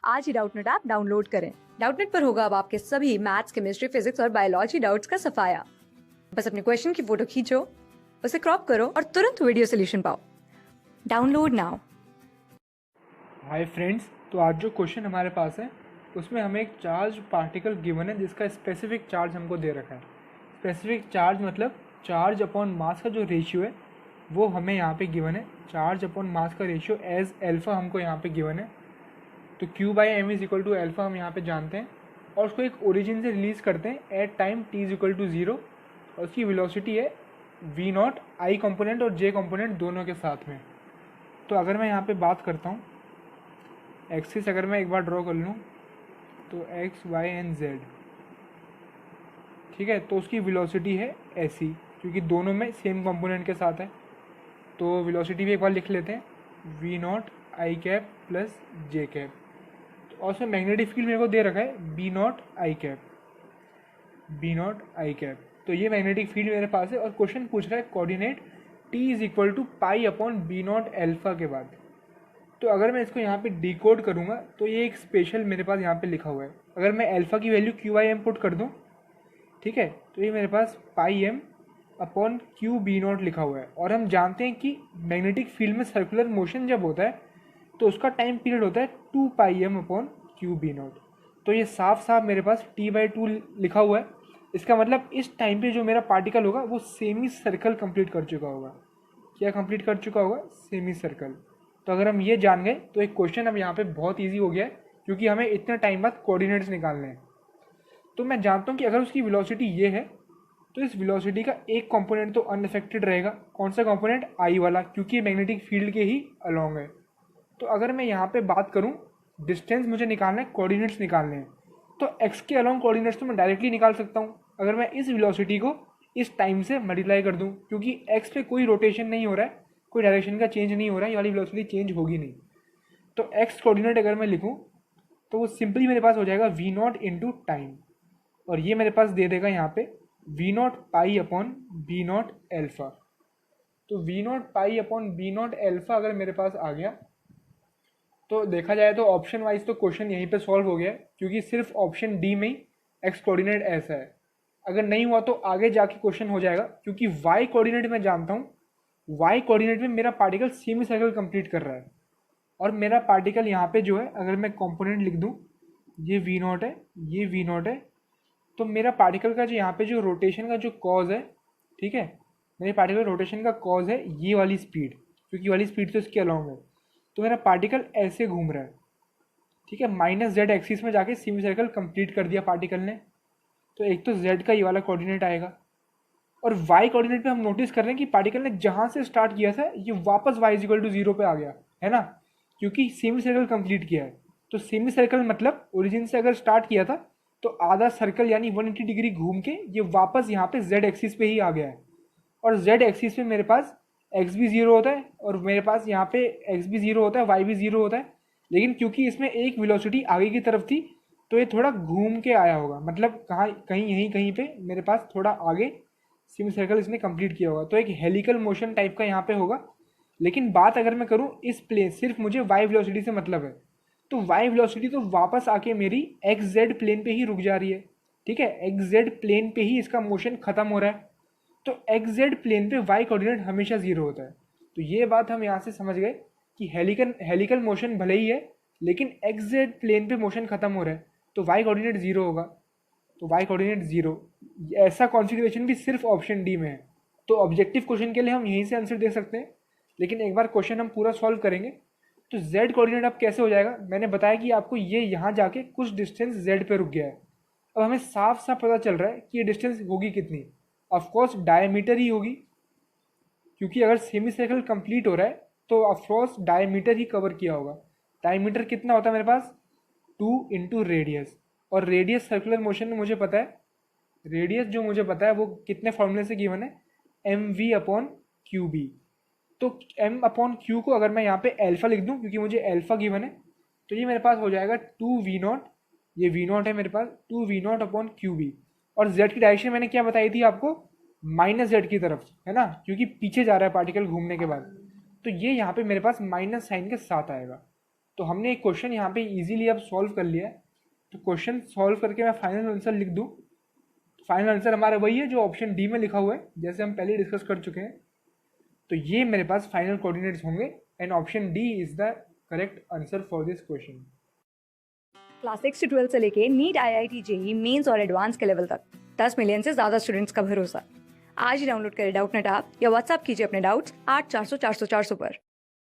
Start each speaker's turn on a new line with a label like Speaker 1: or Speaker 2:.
Speaker 1: आज ही Doubtnut app download करें। Doubtnut पर होगा अब आपके सभी मैथ्स, केमिस्ट्री, फिजिक्स और बायोलॉजी डाउट्स का सफाया। बस अपने क्वेश्चन की फोटो खींचो, उसे क्रॉप करो और तुरंत वीडियो सोल्यूशन पाओ। Download now.
Speaker 2: हाय फ्रेंड्स, तो आज जो क्वेश्चन हमारे पास है उसमें हमें एक चार्ज पार्टिकल गिवन है जिसका स्पेसिफिक चार्ज हमको दे रखा है। स्पेसिफिक चार्ज मतलब चार्ज अपॉन मास का जो रेशियो है वो हमें यहाँ पे गिवन है। चार्ज अपॉन मास का रेशियो एज एल्फा हमको यहाँ पे गिवन है। तो Q by m is equal to alpha हम यहाँ पे जानते हैं और उसको एक ओरिजिन से रिलीज़ करते हैं at time t is equal to 0 और उसकी वेलोसिटी है v नॉट आई कंपोनेंट और j कंपोनेंट दोनों के साथ में। तो अगर मैं यहाँ पे बात करता हूँ एक्सिस, अगर मैं एक बार ड्रॉ कर लूँ तो x, y एंड z, ठीक है। तो उसकी वेलोसिटी है ऐसी क्योंकि दोनों में सेम कंपोनेंट के साथ है। तो वेलोसिटी भी एक बार लिख लेते हैं, v naught i cap plus j cap. और उसमें मैग्नेटिक फील्ड मेरे को दे रखा है B naught i cap, B naught i cap. तो ये मैग्नेटिक फील्ड मेरे पास है और क्वेश्चन पूछ रहा है coordinate t is equal to pi upon B naught alpha के बाद। तो अगर मैं इसको यहाँ पे डिकोड करूँगा तो ये एक स्पेशल मेरे पास यहाँ पे लिखा हुआ है। अगर मैं अल्फ़ा की value q i m put कर दूँ, ठीक है, तो ये मेरे पास pi m upon q b nought लिखा हुआ है। और हम जानते हैं कि मैग्नेटिक फील्ड में सर्कुलर मोशन जब होता है तो उसका टाइम पीरियड होता है 2 pi m upon q b nought. तो ये साफ साफ मेरे पास t/2 लिखा हुआ है। इसका मतलब इस टाइम पे जो मेरा पार्टिकल होगा वो सेमी सर्कल कंप्लीट कर चुका होगा। क्या कंप्लीट कर चुका होगा? Semi circle. तो अगर हम ये जान गए तो एक क्वेश्चन अब यहाँ पे बहुत ईजी हो गया है क्योंकि हमें इतने टाइम बाद कोऑर्डिनेट्स निकालने हैं। तो मैं जानता हूँ कि अगर उसकी वेलोसिटी ये है तो इस वेलोसिटी का एक कंपोनेंट तो अनअफेक्टेड रहेगा। कौन सा कंपोनेंट? आई वाला, क्योंकि मैग्नेटिक फील्ड के ही अलोंग है। तो अगर मैं यहाँ पे बात करूँ, डिस्टेंस मुझे निकालना है, कोऑर्डिनेट्स निकालने हैं, तो x के अलोंग कोऑर्डिनेट्स तो मैं डायरेक्टली निकाल सकता हूँ अगर मैं इस वेलोसिटी को इस टाइम से मल्टीप्लाई कर दूँ, क्योंकि x पे कोई रोटेशन नहीं हो रहा है, कोई डायरेक्शन का चेंज नहीं हो रहा है, ये वाली वेलोसिटी चेंज होगी नहीं। तो x कोऑर्डिनेट अगर मैं लिखूँ तो वो सिंपली मेरे पास हो जाएगा v नॉट इंटू टाइम, और ये मेरे पास दे देगा यहाँ पे v naught pi upon B naught alpha. तो v naught pi upon B naught alpha अगर मेरे पास आ गया तो देखा जाए तो ऑप्शन वाइज तो क्वेश्चन यहीं पे सॉल्व हो गया है, क्योंकि सिर्फ ऑप्शन डी में ही एक्स कोऑर्डिनेट ऐसा है। अगर नहीं हुआ तो आगे जाके क्वेश्चन हो जाएगा, क्योंकि वाई कोऑर्डिनेट मैं जानता हूँ, वाई कोऑर्डिनेट में मेरा पार्टिकल सेमी सर्कल कंप्लीट कर रहा है और मेरा पार्टिकल यहाँ पे जो है, अगर मैं कंपोनेंट लिख दूँ, ये वी नॉट है, ये वी नॉट है, तो मेरा पार्टिकल का जो यहाँ पे जो रोटेशन का जो कॉज है, ठीक है, मेरे पार्टिकल रोटेशन का कॉज है ये वाली स्पीड, क्योंकि वाली स्पीड तो इसके अलोंग है। तो मेरा पार्टिकल ऐसे घूम रहा है, ठीक है, माइनस जेड एक्सिस में जाके सेमी सर्कल कंप्लीट कर दिया पार्टिकल ने। तो एक तो जेड का ये वाला कोऑर्डिनेट आएगा, और वाई कोऑर्डिनेट पे हम नोटिस कर रहे हैं कि पार्टिकल ने जहाँ से स्टार्ट किया था ये वापस वाई इज इक्वल टू 0 पे आ गया है ना, क्योंकि सेमी सर्कल कंप्लीट किया है। तो सेमी सर्कल मतलब ओरिजिन से अगर स्टार्ट किया था तो आधा सर्कल यानी 180 डिग्री घूम के ये वापस यहाँ पे जेड एक्सिस पे ही आ गया है। और जेड एक्सिस पे मेरे पास एक्स भी 0 होता है और मेरे पास यहाँ पे एक्स भी 0 होता है, वाई भी 0 होता है, लेकिन क्योंकि इसमें एक वेलोसिटी आगे की तरफ थी तो ये थोड़ा घूम के आया होगा, मतलब कहाँ कहीं यहीं कहीं पे मेरे पास थोड़ा आगे सेमी सर्कल इसने कंप्लीट किया होगा। तो एक हेलिकल मोशन टाइप का यहाँ पे होगा। लेकिन बात अगर मैं करूँ इस प्लेन, सिर्फ मुझे वाई वेलोसिटी से मतलब है, तो वाई वेलोसिटी तो वापस आके मेरी एक्स जेड प्लेन पे ही रुक जा रही है, ठीक है, एक्स जेड प्लेन पे ही इसका मोशन खत्म हो रहा है। तो एक्स जेड प्लेन पे वाई कोऑर्डिनेट हमेशा 0 होता है। तो ये बात हम यहाँ से समझ गए कि हेलिकल मोशन भले ही है लेकिन एक्स जेड प्लेन पे मोशन खत्म हो रहा है, तो वाई कोऑर्डिनेट 0 होगा। तो वाई कोऑर्डिनेट 0, ऐसा कॉन्फिगरेशन भी सिर्फ ऑप्शन डी में है। तो ऑब्जेक्टिव क्वेश्चन के लिए हम यहीं से आंसर दे सकते हैं, लेकिन एक बार क्वेश्चन हम पूरा सॉल्व करेंगे। तो जेड कोऑर्डिनेट अब कैसे हो जाएगा? मैंने बताया कि आपको ये यहाँ जाके कुछ डिस्टेंस जेड पे रुक गया है। अब हमें साफ साफ पता चल रहा है कि ये डिस्टेंस होगी कितनी। ऑफकोर्स डायमीटर ही होगी, क्योंकि अगर सेमी सर्कल कंप्लीट हो रहा है तो ऑफकोर्स डायमीटर ही कवर किया होगा। डायमीटर कितना होता है मेरे पास? 2 इंटू रेडियस, और रेडियस सर्कुलर मोशन में मुझे पता है, रेडियस जो मुझे पता है वो कितने फॉर्मूले से गिवन है? M v upon q B. तो एम अपॉन क्यू को अगर मैं यहाँ पे अल्फा लिख दूँ, क्योंकि मुझे अल्फा गिवन है, तो ये मेरे पास हो जाएगा 2 वी नॉट, ये वी नॉट है मेरे पास, 2 v naught upon q B. और जेड की डायरेक्शन मैंने क्या बताई थी आपको? माइनस जेड की तरफ, है ना, क्योंकि पीछे जा रहा है पार्टिकल घूमने के बाद। तो ये यहाँ पे मेरे पास माइनस साइन के साथ आएगा। तो हमने एक क्वेश्चन यहाँ पे इजीली अब सॉल्व कर लिया है। तो क्वेश्चन सॉल्व करके मैं फाइनल आंसर लिख दूँ। फाइनल आंसर हमारा वही है जो ऑप्शन डी में लिखा हुआ है, जैसे हम पहले डिस्कस कर चुके हैं। तो ये मेरे पास फाइनल कोऑर्डिनेट्स होंगे and option D is the correct answer for this question.
Speaker 1: Class 6 से 12 से लेके नीट, IIT, JEE मेंस और एडवांस के लेवल तक 10 मिलियन से ज्यादा स्टूडेंट्स का भरोसा। आज ही डाउनलोड करें डाउटनेट ऐप या व्हाट्सएप कीजिए अपने डाउट्स 8400 400 400 पर।